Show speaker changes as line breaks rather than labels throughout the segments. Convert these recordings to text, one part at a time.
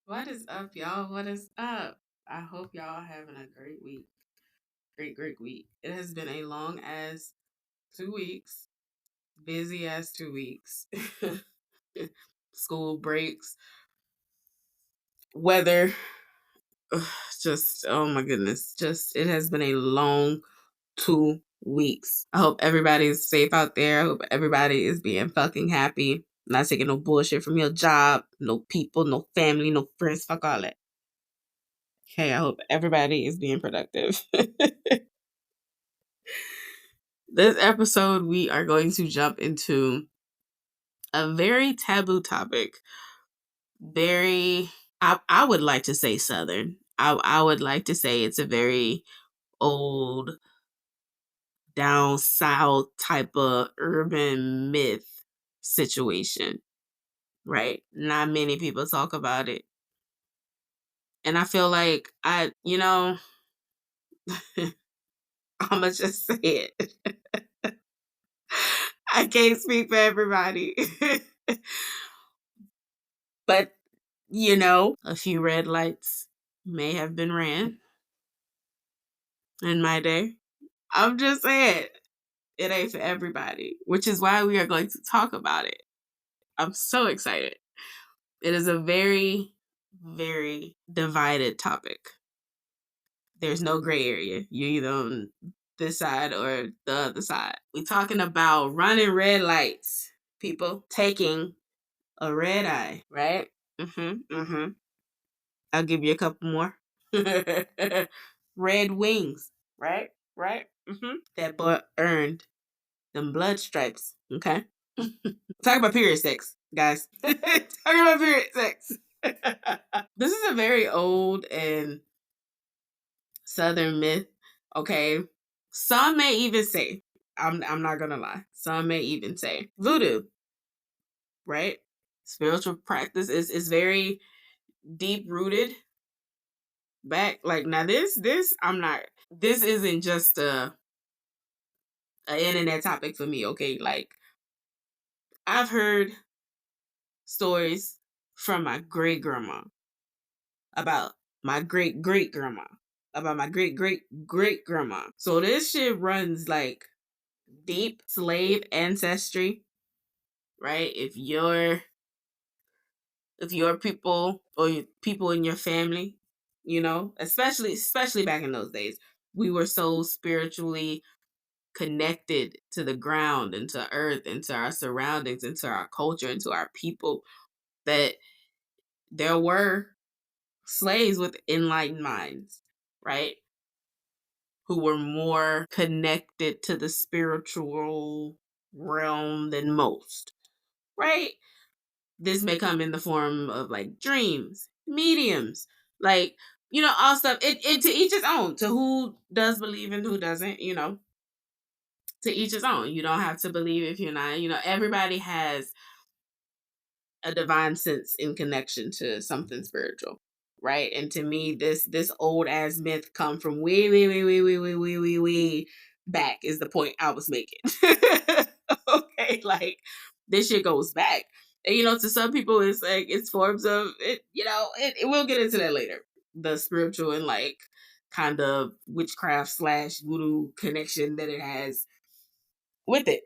What is up, y'all? What is up? I hope y'all are having a great week. Great week. It has been a long as 2 weeks, busy as 2 weeks. School breaks, weather, just oh my goodness. Just it has been a long 2 weeks. I hope everybody's safe out there. I hope everybody is being fucking happy. Not taking no bullshit from your job, no people, no family, no friends, fuck all that. Okay, I hope everybody is being productive. This episode, we are going to jump into a very taboo topic. Very, I would like to say Southern. I would like to say it's a very old, down south type of urban myth situation, right? Not many people talk about it. And I feel like I'm going to just say it. I can't speak for everybody. But, a few red lights may have been ran in my day. I'm just saying, it ain't for everybody, which is why we are going to talk about it. I'm so excited. It is a very, very divided topic. There's no gray area. You're either on this side or the other side. We're talking about running red lights, people taking a red eye, right? I'll give you a couple more. Red wings, right? Right? That boy earned them blood stripes, okay? Talk about period sex, guys. Talk about period sex. This is a very old and southern myth, okay? Some may even say, I'm not gonna lie, some may even say voodoo, right? Spiritual practice is very deep rooted back. Like now this I'm not, this isn't just a internet topic for me, okay? Like I've heard stories from my great grandma about my great great grandma about my great great great grandma. So this shit runs like deep slave ancestry, right? If your people or people in your family, especially back in those days, we were so spiritually connected to the ground and to earth and to our surroundings and to our culture and to our people that there were slaves with enlightened minds, right? Who were more connected to the spiritual realm than most, right? This may come in the form of like dreams, mediums, like, all stuff. It to each his own. To who does believe and who doesn't, to each his own. You don't have to believe if you're not, everybody has a divine sense in connection to something spiritual, right? And to me, this old ass myth come from way back is the point I was making. Okay, like this shit goes back. And to some people it's like it's forms of it, we'll get into that later. The spiritual and like kind of witchcraft slash voodoo connection that it has with it.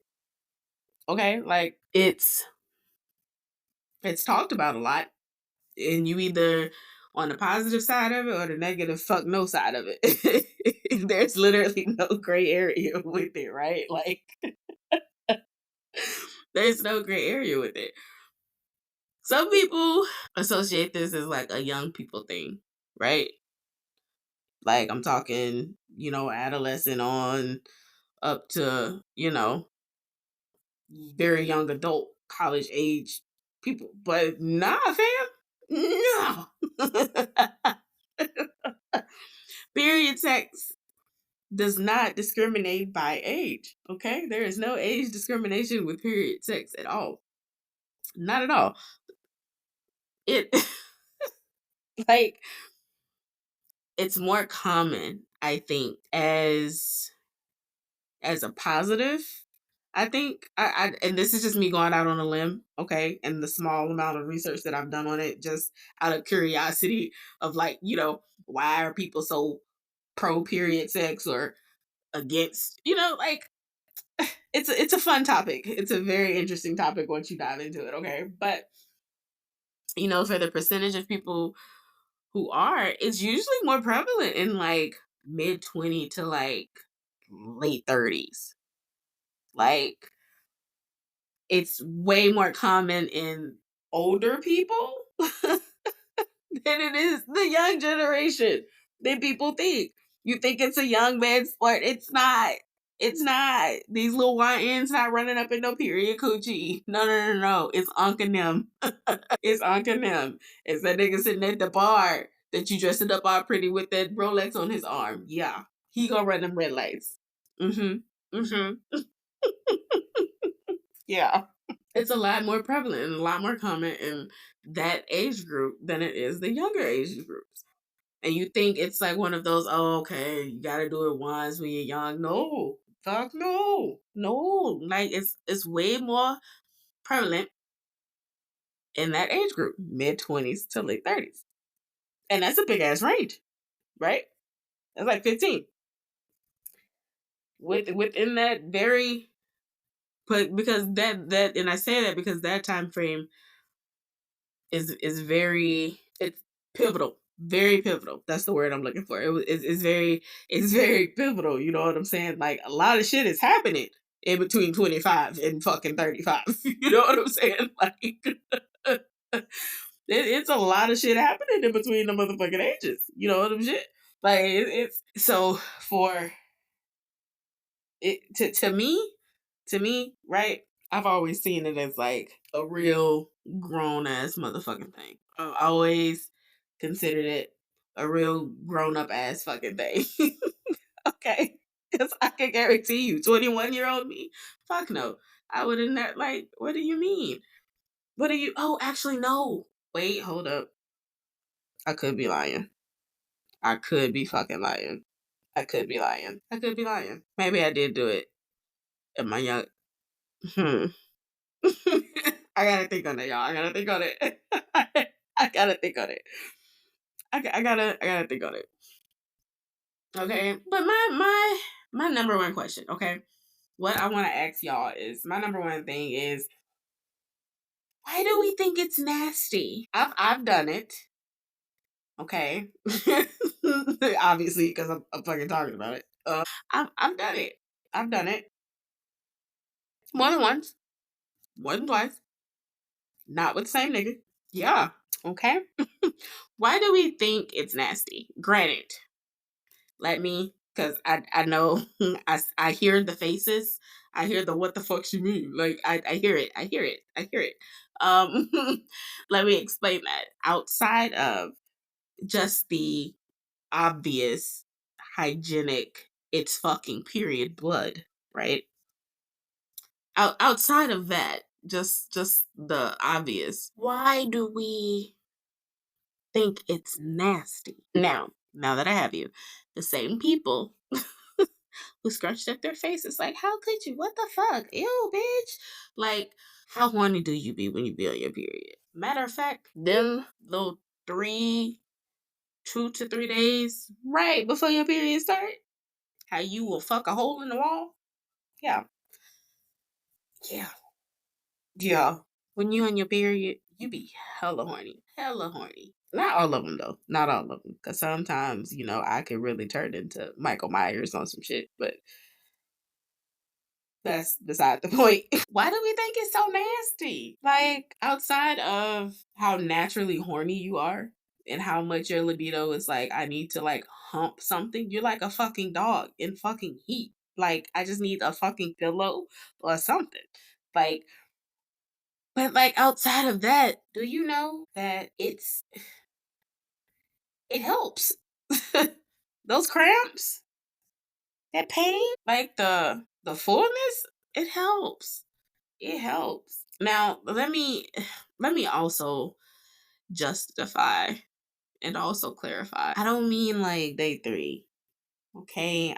Okay, like it's talked about a lot, and you either on the positive side of it or the negative fuck no side of it. There's literally no gray area with it, right? Like there's no gray area with it. Some people associate this as like a young people thing, right? Like I'm talking, adolescent on up to, very young adult, college age people. But nah, fam. No. Period sex does not discriminate by age. Okay? There is no age discrimination with period sex at all. Not at all. It like it's more common, I think, as a positive I think and this is just me going out on a limb, okay, and the small amount of research that I've done on it, just out of curiosity of like, why are people so pro period sex or against, like it's a fun topic. It's a very interesting topic once you dive into it, okay? But for the percentage of people who are, it's usually more prevalent in like mid 20 to like late 30s. Like it's way more common in older people than it is the young generation than people think. You think it's a young man's sport. It's not. It's not. These little YNs not running up in no period coochie. No, no, no, no. It's Unc and them. It's Unc and them. It's that nigga sitting at the bar that you dressed up all pretty with that Rolex on his arm. Yeah. He gonna run them red lights. Mm-hmm. Mm-hmm. Yeah. It's a lot more prevalent and a lot more common in that age group than it is the younger age groups. And you think it's like one of those, oh, okay, you gotta do it once when you're young. No, fuck no. No. Like it's way more prevalent in that age group, mid 20s to late 30s. And that's a big ass range, right? That's like 15. Within that very, but because that and I say that because that time frame is very, it's pivotal, very pivotal. That's the word I'm looking for. It's very pivotal. You know what I'm saying? Like a lot of shit is happening in between 25 and fucking 35. You know what I'm saying? Like it's a lot of shit happening in between the motherfucking ages. You know what I'm saying? Like it's so for it to me, right? I've always seen it as like a real grown ass motherfucking thing. I've always considered it a real grown up ass fucking thing. Okay. Because I can guarantee you, 21-year-old me, fuck no. I wouldn't like, what do you mean? What do you, oh, actually, no. Wait, hold up. I could be lying. I could be fucking lying. I could be lying. I could be lying. Maybe I did do it at my young. Hmm. I gotta think on it, y'all. I gotta think on it. I gotta think on it. I gotta think on it. Okay, but my number one question. Okay, what I want to ask y'all is my number one thing is why do we think it's nasty? I've done it. Okay, obviously because I'm fucking talking about it. I've done it. I've done it more than once, more than twice. Not with the same nigga. Yeah. Okay. Why do we think it's nasty? Granted, let me, because I know I hear the faces. I hear the what the fuck you mean. Like I hear it. I hear it. I hear it. Um, let me explain that. Outside of just the obvious hygienic, it's fucking period blood, right? Outside of that, just the obvious. Why do we think it's nasty? Now that I have you, the same people who scrunched up their faces like, how could you? What the fuck? Ew, bitch. Like, how horny do you be when you be on your period? Matter of fact, them little 2 to 3 days right before your period start, how you will fuck a hole in the wall? Yeah. Yeah. Yeah. When you on your period, you be hella horny. Hella horny. Not all of them though. Not all of them. Because sometimes, I could really turn into Michael Myers on some shit. But that's beside the point. Why do we think it's so nasty? Like, outside of how naturally horny you are and how much your libido is like, I need to like hump something, you're like a fucking dog in fucking heat. Like, I just need a fucking pillow or something. Like, but like outside of that, do you know that it helps? Those cramps, that pain, like the fullness, it helps. It helps. Now, let me also justify and also clarify. I don't mean like day 3. Okay?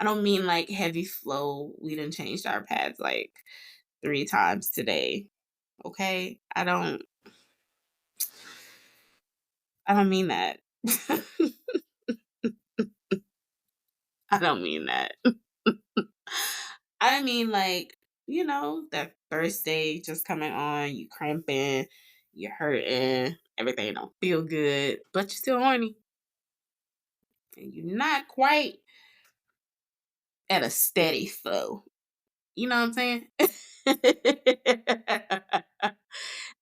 I don't mean like heavy flow. We done changed our paths like 3 times today. Okay? I don't mean that. I don't mean that. I mean like, that first day just coming on, you cramping, you're hurting, everything don't feel good, but you're still horny. And you're not quite at a steady flow. You know what I'm saying?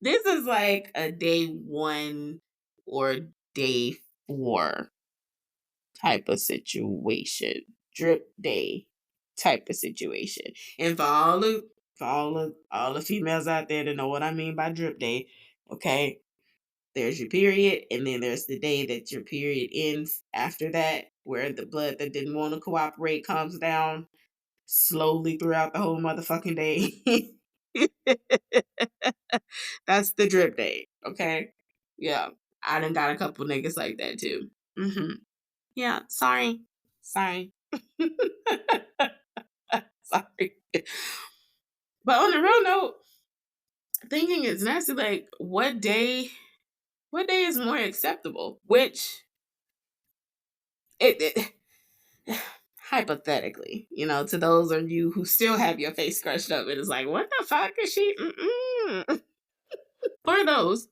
This is like a day 1 or day 4 type of situation. Drip day type of situation. And for all the females out there that know what I mean by drip day, okay? There's your period, and then there's the day that your period ends after that, where the blood that didn't want to cooperate comes down slowly throughout the whole motherfucking day. That's the drip day, okay? Yeah. I done got a couple niggas like that too. Yeah, sorry. Sorry. Sorry. But on the real note, thinking is nasty. Like, what day is more acceptable? Which it hypothetically, to those of you who still have your face scratched up, it is like, what the fuck is she? Mm-mm. For those,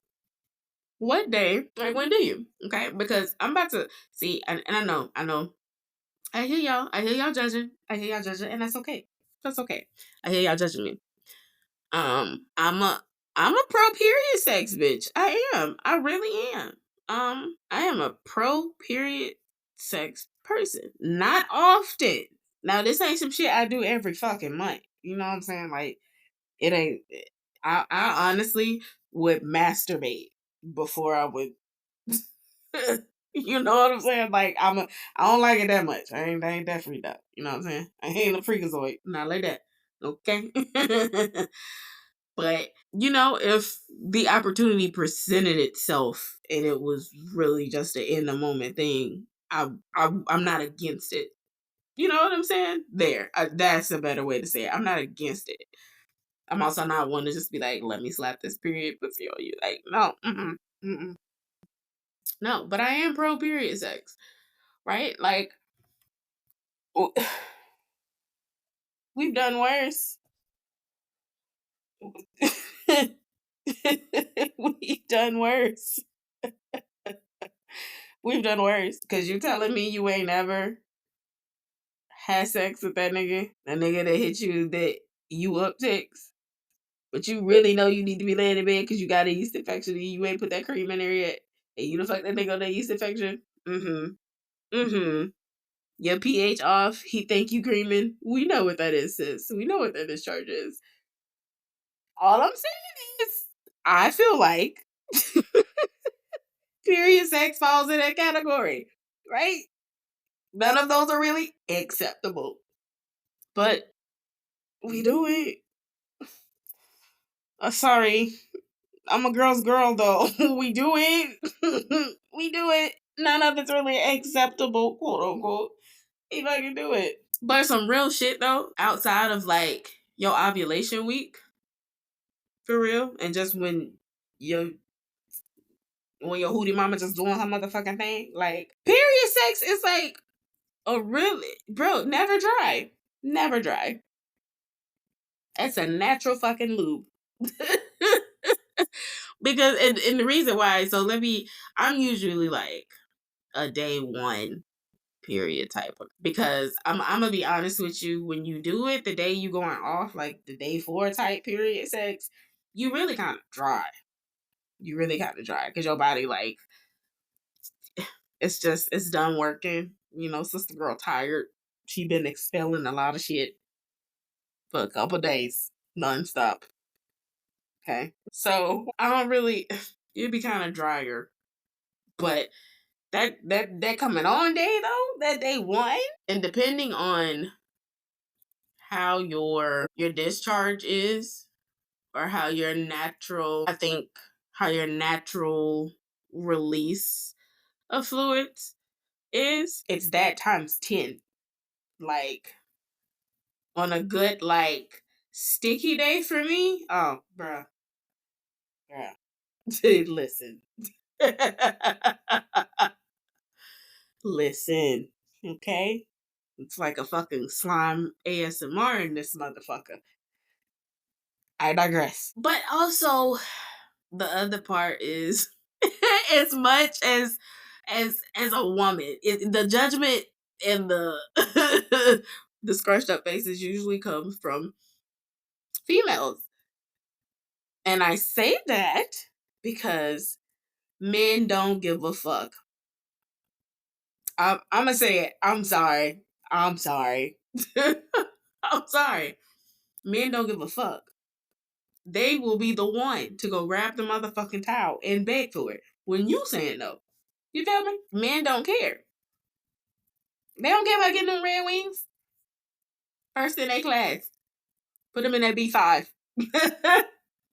what day, like, when do you? Okay, because I'm about to see, and I know, I hear y'all judging, and that's okay. That's okay. I hear y'all judging me. I'm a pro period sex bitch. I am. I really am. I am a pro period sex person. Not often. Now this ain't some shit I do every fucking month. You know what I'm saying? Like it ain't. I honestly would masturbate before I would. You know what I'm saying? Like I don't like it that much. I ain't that freaked out. You know what I'm saying? I ain't a freakazoid. Not like that. Okay. But if the opportunity presented itself and it was really just an in the moment thing, I'm not against it. You know what I'm saying? That's a better way to say it. I'm not against it. I'm also not one to just be like, let me slap this period before you. Like, no, no. But I am pro period sex, right? Like, we've done worse. We've done worse. We've done worse. Cause you telling me you ain't ever had sex with that nigga that hit you that you up ticks, but you really know you need to be laying in bed because you got a yeast infection and you ain't put that cream in there yet, and you the fuck that nigga on that yeast infection. Your pH off. He think you creaming. We know what that is, sis. We know what that discharge is. All I'm saying is, I feel like period sex falls in that category, right? None of those are really acceptable, but we do it. Sorry, I'm a girl's girl though. We do it. We do it. None of it's really acceptable, quote unquote. If I can do it. But some real shit though, outside of like your ovulation week, for real, and just your when your hootie mama just doing her motherfucking thing, like period sex is like a really bro, never dry. Never dry. That's a natural fucking lube. Because and the reason why, so I'm usually like a day 1 period type of, because I'm gonna be honest with you, when you do it the day you going off, like the day 4 type period sex, you really kind of dry. You really kind of dry because your body like it's done working. Sister girl tired. She been expelling a lot of shit for a couple days nonstop. Okay, so I don't really. You'd be kind of drier, but that coming on day though, that day 1, and depending on how your discharge is, or how your natural, I think, how your natural release of fluids is, it's that times 10. like on a good like sticky day for me. Oh, bruh, bruh. Listen. Listen. Okay? It's like a fucking slime ASMR in this motherfucker. I digress. But also, the other part is as much as a woman, the judgment and the the scrunched up faces usually comes from females. And I say that because men don't give a fuck. I'm gonna say it. I'm sorry. I'm sorry. I'm sorry. Men don't give a fuck. They will be the one to go grab the motherfucking towel and beg for it when you saying no. You feel me? Men don't care. They don't care about getting them red wings. First in their class. Put them in that B5.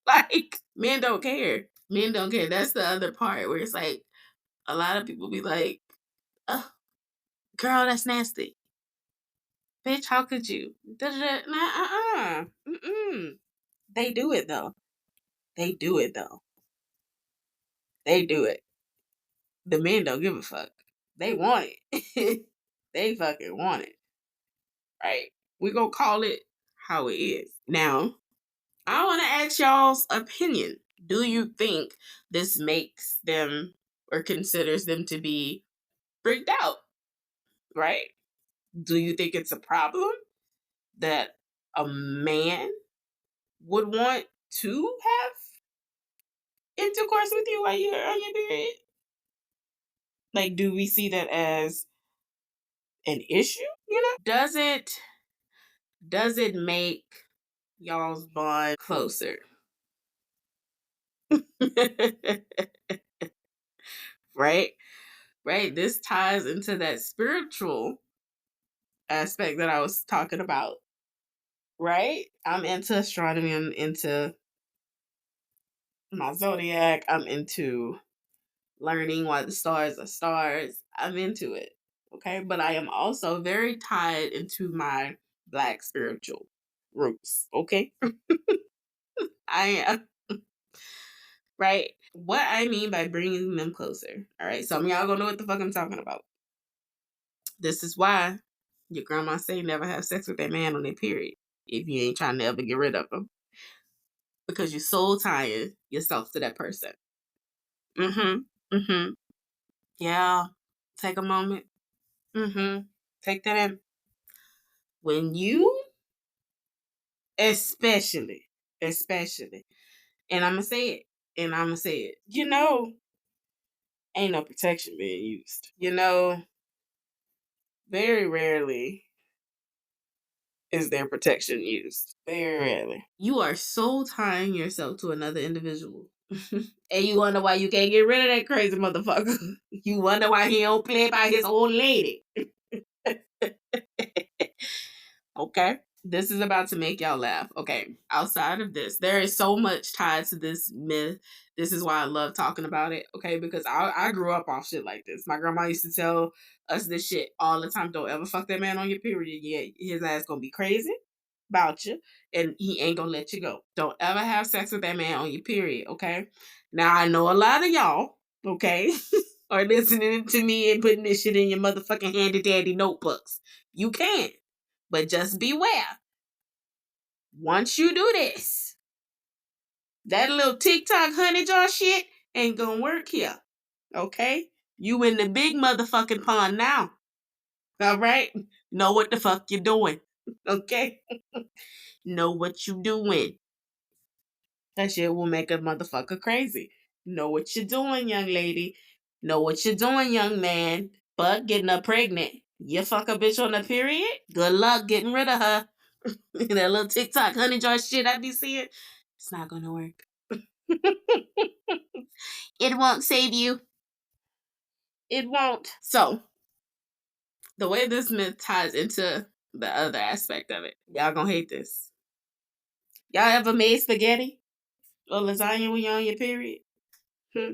Like, men don't care. Men don't care. That's the other part where it's like, a lot of people be like, oh, girl, that's nasty. Bitch, how could you? Da-da-da. Nah, mm-mm. They do it though. They do it though. They do it. The men don't give a fuck. They want it. They fucking want it. Right? We gonna call it how it is. Now, I want to ask y'all's opinion. Do you think this makes them or considers them to be freaked out? Right? Do you think it's a problem that a man would want to have intercourse with you while you're on your period? Like, do we see that as an issue? Does it make y'all's bond closer? Right? Right? This ties into that spiritual aspect that I was talking about. Right? I'm into astronomy, I'm into my zodiac, I'm into learning why the stars are stars. I'm into it. Okay? But I am also very tied into my black spiritual roots. Okay? I am. Right? What I mean by bringing them closer. All right? Some of y'all gonna know what the fuck I'm talking about. This is why your grandma say never have sex with that man on their period if you ain't trying to ever get rid of him. Because you're soul tying yourself to that person. Mm-hmm. Mm-hmm. Yeah. Take a moment. Mm-hmm. Take that in. When you, especially, and I'm gonna say it, ain't no protection being used. Very rarely is there protection used. Very rarely. You are soul tying yourself to another individual. And you wonder why you can't get rid of that crazy motherfucker. You wonder why he don't play by his old lady. Okay? This is about to make y'all laugh. Okay. Outside of this, there is so much tied to this myth. This is why I love talking about it. Okay. Because I grew up off shit like this. My grandma used to tell us this shit all the time. Don't ever fuck that man on your period. Yeah, his ass gonna be crazy about you and he ain't gonna let you go. Don't ever have sex with that man on your period. Okay. Now I know a lot of y'all, okay, are listening to me and putting this shit in your motherfucking handy dandy notebooks. You can. But just beware. Once you do this, that little TikTok honey jar shit ain't gonna work here. Okay? You in the big motherfucking pond now. All right? Know what the fuck you're doing. Okay? Know what you doing. That shit will make a motherfucker crazy. Know what you're doing, young lady. Know what you're doing, young man. But getting her pregnant. You fuck a bitch on the period? Good luck getting rid of her. That little TikTok honey jar shit I be seeing, it's not gonna work. It won't save you. It won't. So, the way this myth ties into the other aspect of it, y'all gonna hate this. Y'all ever made spaghetti or lasagna when you're on your period? Hmm?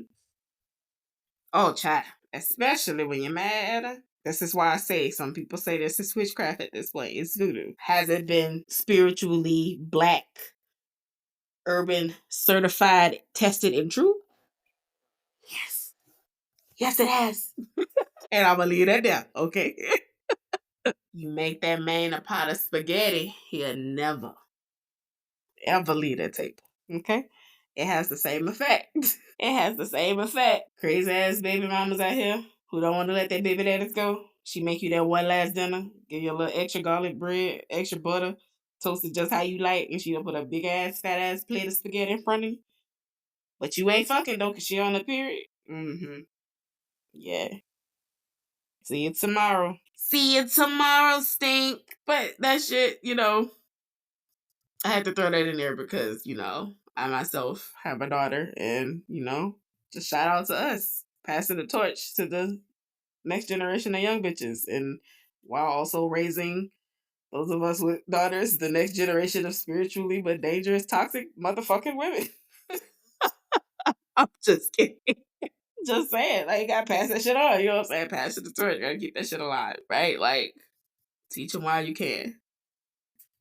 Oh, child. Especially when you're mad at her. This is why I say some people say this is witchcraft at this point. It's voodoo. Has it been spiritually black, urban, certified, tested, and true? Yes. Yes, it has. And I'm going to leave that down, okay? You make that man a pot of spaghetti, he'll never, ever leave that table, okay? It has the same effect. It has the same effect. Crazy ass baby mamas out here who don't want to let their baby daddies go. She make you that one last dinner, give you a little extra garlic bread, extra butter, toasted just how you like, and she gonna put a big ass, fat ass plate of spaghetti in front of you. But you ain't fucking though, cause she on the period. Mm-hmm. Yeah. See you tomorrow. See you tomorrow, stink. But that shit, I had to throw that in there because, I myself have a daughter and, just shout out to us passing the torch to the next generation of young bitches. And while also raising those of us with daughters, the next generation of spiritually but dangerous, toxic motherfucking women. I'm just kidding. Just saying. Like, you gotta pass that shit on. You know what I'm saying? Pass it the torch. You gotta keep that shit alive, right? Like, teach them while you can.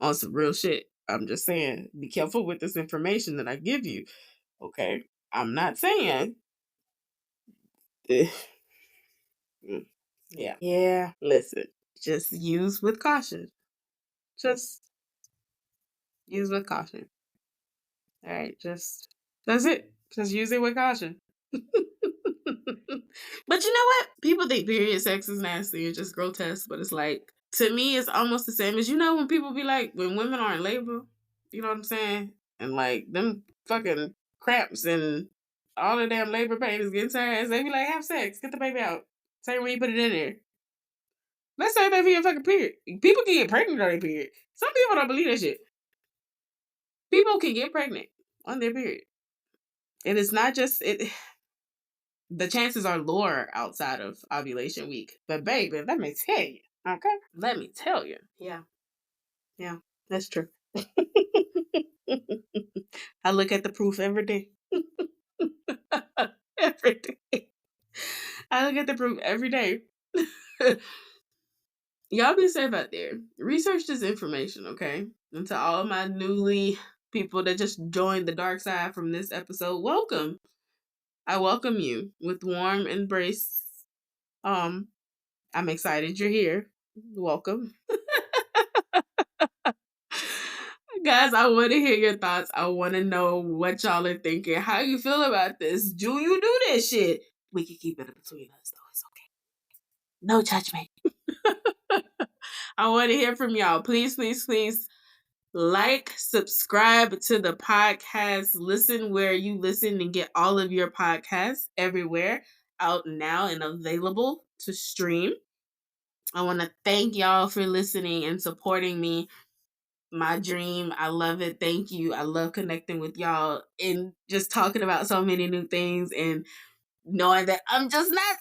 On some real shit. I'm just saying, be careful with this information that I give you. Okay? I'm not saying. Yeah. Yeah. Listen. Just use with caution. Just use with caution. All right. That's it. Just use it with caution. But you know what? People think period sex is nasty and just grotesque, but it's like, to me, it's almost the same as, when people be like, when women are in labor, you know what I'm saying? And like, them fucking cramps and all the damn labor pain is getting to her ass. They be like, have sex, get the baby out. Same when you put it in there. Let's say that be a fucking period. People can get pregnant on their period. Some people don't believe that shit. People can get pregnant on their period. And it's not just it. The chances are lower outside of ovulation week. But baby, let me tell you. Okay? Let me tell you. Yeah. Yeah. That's true. I look at the proof every day. Every day. I look at the proof every day. Y'all be safe out there. Research this information, okay? And to all my newly people that just joined the dark side from this episode, welcome. I welcome you with warm embrace. I'm excited you're here. Welcome. Guys, I want to hear your thoughts. I want to know what y'all are thinking. How you feel about this? Do you do this shit? We can keep it between us, though. It's okay. No judgment. I want to hear from y'all. Please, please, please like, subscribe to the podcast. Listen where you listen and get all of your podcasts everywhere, out now and available to stream. I want to thank y'all for listening and supporting me. My dream. I love it. Thank you. I love connecting with y'all and just talking about so many new things and knowing that I'm just not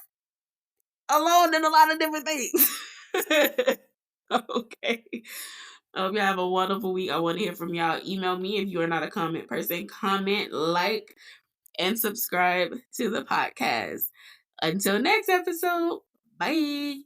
alone in a lot of different things. Okay. I hope y'all have a wonderful week. I want to hear from y'all. Email me if you are not a comment person. Comment, like, and subscribe to the podcast. Until next episode, bye.